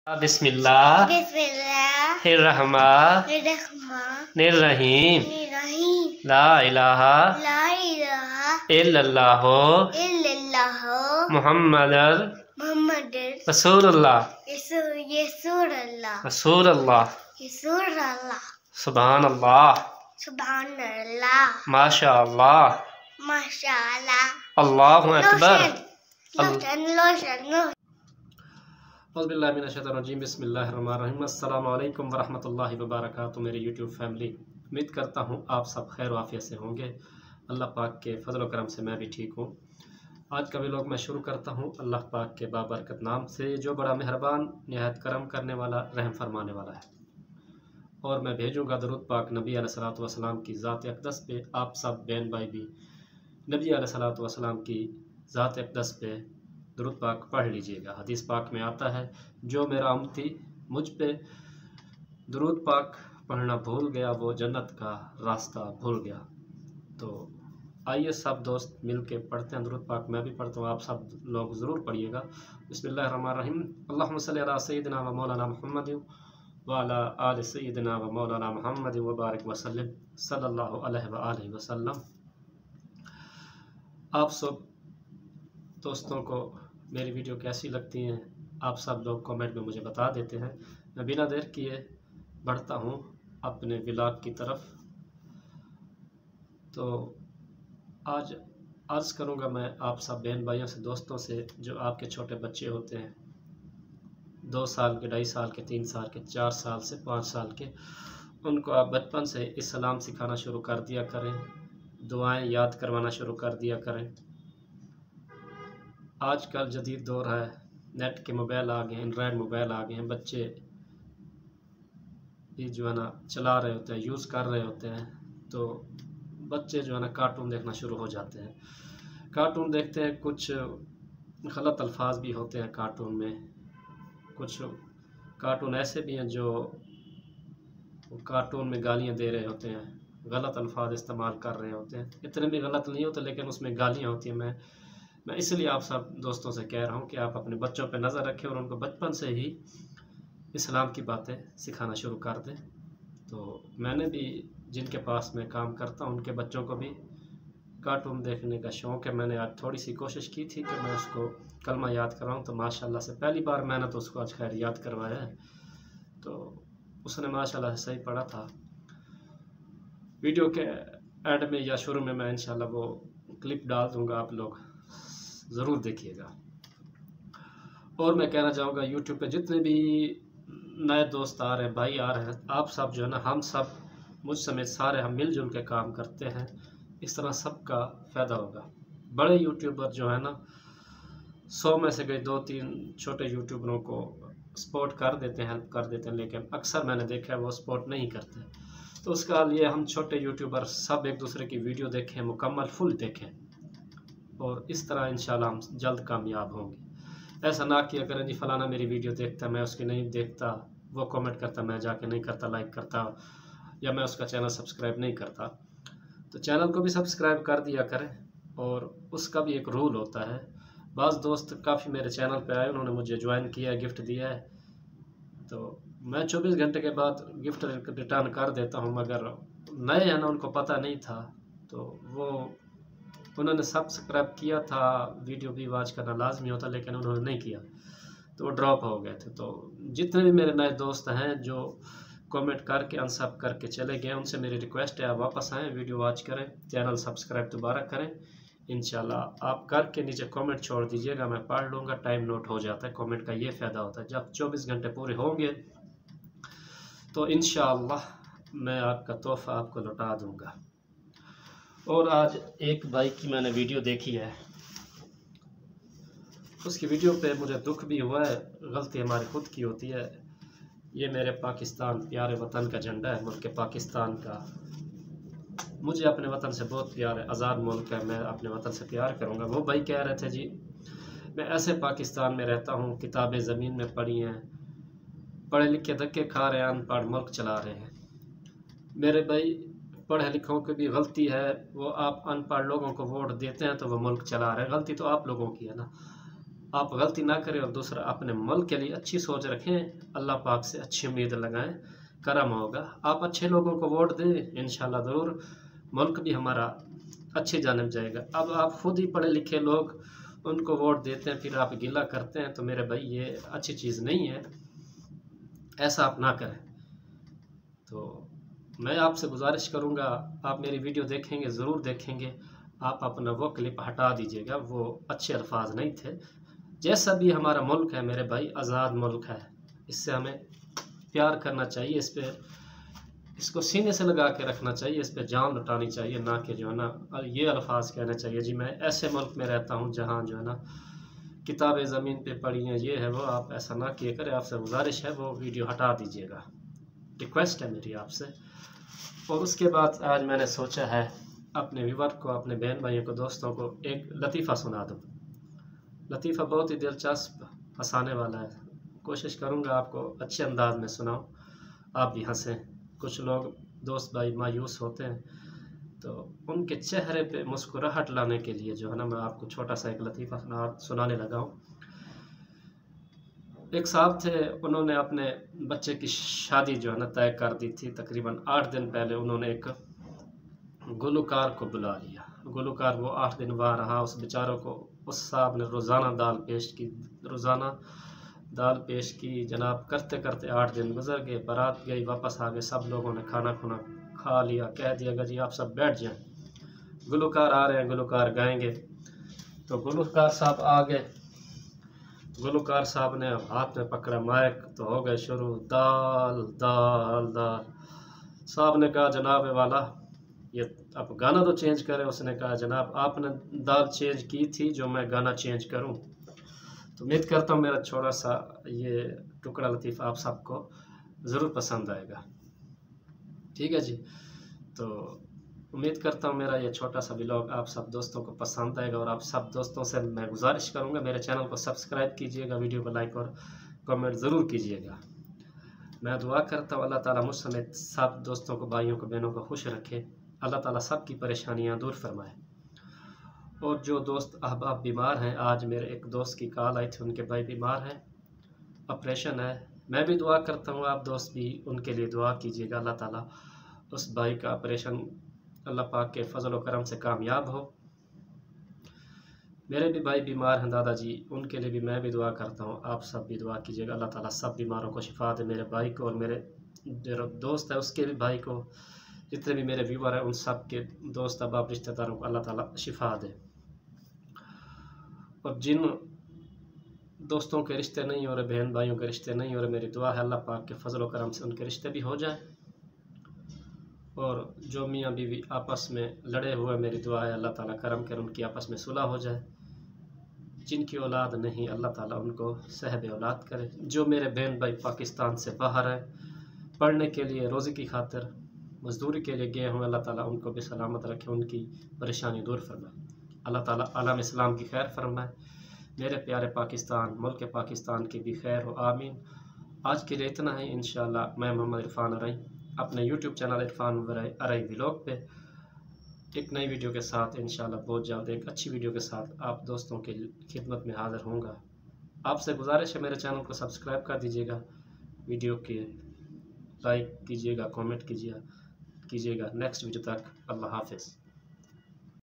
बिस्मिल्लाह हिर्रहमानिर्रहीम ला इलाहा इल्लल्लाह मुहम्मदुर रसूलुल्लाह सुभानअल्लाह माशाअल्लाह अल्लाहु अकबर। बिस्मिल्लाहिर्रहमानिर्रहीम। अस्सलामु अलैकुम वरहमतुल्लाहि वबरकातुहू। मेरी यूट्यूब फैमिली, उम्मीद करता हूँ आप सब खैर वाफियत से होंगे। अल्लाह पाक के फजल व करम से मैं भी ठीक हूँ। आज का व्लॉग मैं शुरू करता हूँ अल्लाह पाक के बाबरकत नाम से, जो बड़ा मेहरबान निहायत करम करने वाला रहम फरमाने वाला है। और मैं भेजूँगा दरूद पाक नबी अलैहिस्सलातु वस्सलाम की ज़ात अक़दस पे। आप सब बहन भाई भी नबी अलैहिस्सलातु वस्सलाम की ज़ात अक़दस पे दरूद पाक पढ़ लीजिएगा। हदीस पाक में आता है, जो मेरा उम्मती मुझ पे दरूद पाक पढ़ना भूल गया वो जन्नत का रास्ता भूल गया। तो आइए सब दोस्त मिल के पढ़ते हैं दरूद पाक। मैं भी पढ़ता हूँ, आप सब लोग ज़रूर पढ़िएगा। बिस्मिल्लाहिर्रहमानिर्रहीम। अल्लाहुम्मा सल्ली अला सय्यिदिना व मौलाना मुहम्मद व अला आलि सय्यिदिना व मौलाना मुहम्मद व बारिक वसल्लम सल्लल्लाहु अलैहि व आलिहि वसल्लम। आप सब दोस्तों को मेरी वीडियो कैसी लगती हैं आप सब लोग कमेंट में मुझे बता देते हैं। मैं बिना देर किए बढ़ता हूँ अपने व्लॉग की तरफ। तो आज अर्ज़ करूँगा मैं आप सब बहन भाइयों से, दोस्तों से, जो आपके छोटे बच्चे होते हैं 2 साल के, 2.5 साल के, 3 साल के, 4 साल से 5 साल के, उनको आप बचपन से इस्लाम सिखाना शुरू कर दिया करें, दुआएं याद करवाना शुरू कर दिया करें। आजकल जदीद दौर है, नेट के मोबाइल आ गए, एंड्रॉयड मोबाइल आ गए हैं। बच्चे ये जो है ना चला रहे होते हैं, यूज़ कर रहे होते हैं। तो बच्चे जो है ना कार्टून देखना शुरू हो जाते हैं। कार्टून देखते हैं, कुछ गलत अल्फाज भी होते हैं कार्टून में। कुछ कार्टून ऐसे भी हैं जो कार्टून में गालियाँ दे रहे होते हैं, गलत अल्फाज इस्तेमाल कर रहे होते हैं। इतने भी गलत नहीं होते, लेकिन उसमें गालियाँ होती हैं। मैं इसलिए आप सब दोस्तों से कह रहा हूँ कि आप अपने बच्चों पर नज़र रखें और उनको बचपन से ही इस्लाम की बातें सिखाना शुरू कर दें। तो मैंने भी, जिनके पास मैं काम करता हूँ, उनके बच्चों को भी कार्टून देखने का शौक़ है। मैंने आज थोड़ी सी कोशिश की थी कि मैं उसको कलमा याद करवाऊँ, तो माशाल्लाह से पहली बार मैंने तो उसको आज खैर याद करवाया है। तो उसने माशाल्लाह से सही पढ़ा था। वीडियो के एंड में या शुरू में मैं इंशाल्लाह वो क्लिप डाल दूँगा, आप लोग ज़रूर देखिएगा। और मैं कहना चाहूँगा, यूट्यूब पे जितने भी नए दोस्त आ रहे हैं, भाई आ रहे हैं, आप सब जो है ना, हम सब, मुझ समेत सारे, हम मिलजुल के काम करते हैं। इस तरह सबका फ़ायदा होगा। बड़े यूट्यूबर जो है ना, 100 में से गए 2-3 छोटे यूट्यूबरों को सपोर्ट कर देते हैं, हेल्प कर देते हैं, लेकिन अक्सर मैंने देखा है वो सपोर्ट नहीं करते। तो उसका लिए हम छोटे यूट्यूबर सब एक दूसरे की वीडियो देखें, मुकम्मल फुल देखें, और इस तरह इंशाल्लाह हम जल्द कामयाब होंगे। ऐसा ना किया करें जी फलाना मेरी वीडियो देखता, मैं उसकी नहीं देखता, वो कमेंट करता, मैं जाके नहीं करता, लाइक करता, या मैं उसका चैनल सब्सक्राइब नहीं करता। तो चैनल को भी सब्सक्राइब कर दिया करें। और उसका भी एक रूल होता है। बाज़ दोस्त काफ़ी मेरे चैनल पे आए, उन्होंने मुझे ज्वाइन किया है, गिफ्ट दिया है, तो मैं 24 घंटे के बाद गिफ्ट रिटर्न कर देता हूँ। मगर नए हैं ना, उनको पता नहीं था, तो वो उन्होंने सब्सक्राइब किया था, वीडियो भी वॉच करना लाजमी होता, लेकिन उन्होंने नहीं किया, तो वो ड्रॉप हो गए थे। तो जितने भी मेरे नए दोस्त हैं जो कमेंट करके अनसब करके चले गए, उनसे मेरी रिक्वेस्ट है, आप वापस आएँ, वीडियो वॉच करें, चैनल सब्सक्राइब दोबारा करें। इंशाल्लाह आप करके नीचे कमेंट छोड़ दीजिएगा, मैं पढ़ लूँगा, टाइम नोट हो जाता है। कमेंट का ये फ़ायदा होता है, जब 24 घंटे पूरे होंगे तो इंशाल्लाह मैं आपका तोहफ़ा आपको लौटा दूँगा। और आज एक भाई की मैंने वीडियो देखी है, उसकी वीडियो पे मुझे दुख भी हुआ है। गलती हमारी खुद की होती है। ये मेरे पाकिस्तान, प्यारे वतन का झंडा है, मुल्क पाकिस्तान का। मुझे अपने वतन से बहुत प्यार है, आज़ाद मुल्क है, मैं अपने वतन से प्यार करूँगा। वो भाई कह रहे थे, जी मैं ऐसे पाकिस्तान में रहता हूँ, किताबें ज़मीन में पड़ी हैं, पढ़े लिखे धक्के खा रहे हैं, अनपढ़ मुल्क चला रहे हैं। मेरे भाई, पढ़े लिखों की भी गलती है, वो आप अनपढ़ लोगों को वोट देते हैं तो वो मुल्क चला रहे हैं। गलती तो आप लोगों की है ना। आप गलती ना करें और दूसरा अपने मुल्क के लिए अच्छी सोच रखें, अल्लाह पाक से अच्छी उम्मीद लगाएं, करम होगा। आप अच्छे लोगों को वोट दें, इंशाल्लाह ज़रूर मुल्क भी हमारा अच्छी जानिब जाएगा। अब आप खुद ही पढ़े लिखे लोग उनको वोट देते हैं, फिर आप गिला करते हैं, तो मेरे भाई ये अच्छी चीज़ नहीं है, ऐसा आप ना करें। तो मैं आपसे गुजारिश करूँगा, आप मेरी वीडियो देखेंगे, ज़रूर देखेंगे, आप अपना वो क्लिप हटा दीजिएगा, वो अच्छे अल्फाज नहीं थे। जैसा भी हमारा मुल्क है मेरे भाई, आज़ाद मुल्क है, इससे हमें प्यार करना चाहिए, इसको सीने से लगा के रखना चाहिए, इस पर जान लुटानी चाहिए, ना कि जो है ना ये अल्फाज कहने चाहिए जी मैं ऐसे मुल्क में रहता हूँ जहाँ जो है ना किताबें ज़मीन पे पड़ी हैं, ये है वो। आप ऐसा ना किए करें, आपसे गुजारिश है, वो वीडियो हटा दीजिएगा, रिक्वेस्ट है मेरी आपसे। और उसके बाद आज मैंने सोचा है अपने व्यूवर को, अपने बहन भाइयों को, दोस्तों को एक लतीफ़ा सुना दूँ। लतीफ़ा बहुत ही दिलचस्प, हंसाने वाला है, कोशिश करूँगा आपको अच्छे अंदाज में सुनाऊँ, आप भी हंसें। कुछ लोग दोस्त भाई मायूस होते हैं, तो उनके चेहरे पे मुस्कुराहट लाने के लिए जो है ना मैं आपको छोटा सा एक लतीफ़ा सुनाने लगा हूँ। एक साहब थे, उन्होंने अपने बच्चे की शादी जो है ना तय कर दी थी। तकरीबन 8 दिन पहले उन्होंने एक गुलकार को बुला लिया। गुलकार वो 8 दिन वहाँ रहा, उस बेचारों को उस साहब ने रोज़ाना दाल पेश की, रोज़ाना दाल पेश की। जनाब करते करते 8 दिन गुजर गए, बारात गई, वापस आ गए, सब लोगों ने खाना खुना खा लिया, कह दिया जी आप सब बैठ जाएं, गुलकार आ रहे हैं, गुलकार गाएंगे। तो गुलकार साहब आ गए, गुलकार साहब ने हाथ में पकड़ा माइक, तो हो गए शुरू, दाल दाल दाल। साहब ने कहा जनाब वाला ये आप गाना तो चेंज करें। उसने कहा जनाब आपने दाल चेंज की थी, जो मैं गाना चेंज करूं। तो उम्मीद करता हूँ मेरा छोटा सा ये टुकड़ा लतीफ़ा आप सबको ज़रूर पसंद आएगा, ठीक है जी। तो उम्मीद करता हूँ मेरा ये छोटा सा व्लॉग आप सब दोस्तों को पसंद आएगा, और आप सब दोस्तों से मैं गुजारिश करूँगा मेरे चैनल को सब्सक्राइब कीजिएगा, वीडियो को लाइक और कमेंट ज़रूर कीजिएगा। मैं दुआ करता हूँ अल्लाह ताला मुझ समेत सब दोस्तों को, भाइयों को, बहनों को खुश रखे, अल्लाह ताला सब की परेशानियाँ दूर फरमाए। और जो दोस्त अहबाब बीमार हैं, आज मेरे एक दोस्त की कॉल आई थी, उनके भाई बीमार हैं, ऑपरेशन है। मैं भी दुआ करता हूँ, आप दोस्त भी उनके लिए दुआ कीजिएगा, अल्लाह ताला उस भाई का ऑपरेशन अल्लाह पाक के फजल व करम से कामयाब हो। मेरे भी भाई बीमार हैं दादाजी, उनके लिए भी मैं भी दुआ करता हूँ, आप सब भी दुआ कीजिएगा, अल्लाह ताला सब बीमारों को शिफा दे। मेरे भाई को और मेरे जो दोस्त है उसके भी भाई को, जितने भी मेरे व्यूवर हैं उन सब के दोस्त अहबाब रिश्तेदारों को अल्लाह ताला शिफा दे। और जिन दोस्तों के रिश्ते नहीं हो रहे, बहन भाइयों के रिश्ते नहीं हो रहे, मेरी दुआ है अल्लाह पाक के फजल व करम से उनके रिश्ते भी हो जाए। और जो मियाँ बीवी आपस में लड़े हुए, मेरी दुआ है अल्लाह ताला करम कर उनकी आपस में सुलह हो जाए। जिनकी औलाद नहीं, अल्लाह ताला उनको सहब औलाद करे। जो मेरे बहन भाई पाकिस्तान से बाहर हैं, पढ़ने के लिए, रोज़ी की खातिर, मजदूरी के लिए गए हुए, अल्लाह ताला उनको भी सलामत रखे, उनकी परेशानी दूर फरमाए। अल्लाह ताला आलम इस्लाम की खैर फरमाए, मेरे प्यारे पाकिस्तान, मुल्क पाकिस्तान की भी खैर हो, आमीन। आज के लिए इतना ही। इंशाअल्लाह मैं मोहम्मद इरफान अरई अपने यूट्यूब चैनल इरफान अरई व्लॉग पे एक नई वीडियो के साथ इंशाअल्लाह बहुत जल्द एक अच्छी वीडियो के साथ आप दोस्तों की खिदमत में हाज़िर होऊंगा। आपसे गुजारिश है मेरे चैनल को सब्सक्राइब कर दीजिएगा, वीडियो के लाइक कीजिएगा, कमेंट कीजिएगा। नेक्स्ट वीडियो तक अल्लाह हाफिज़।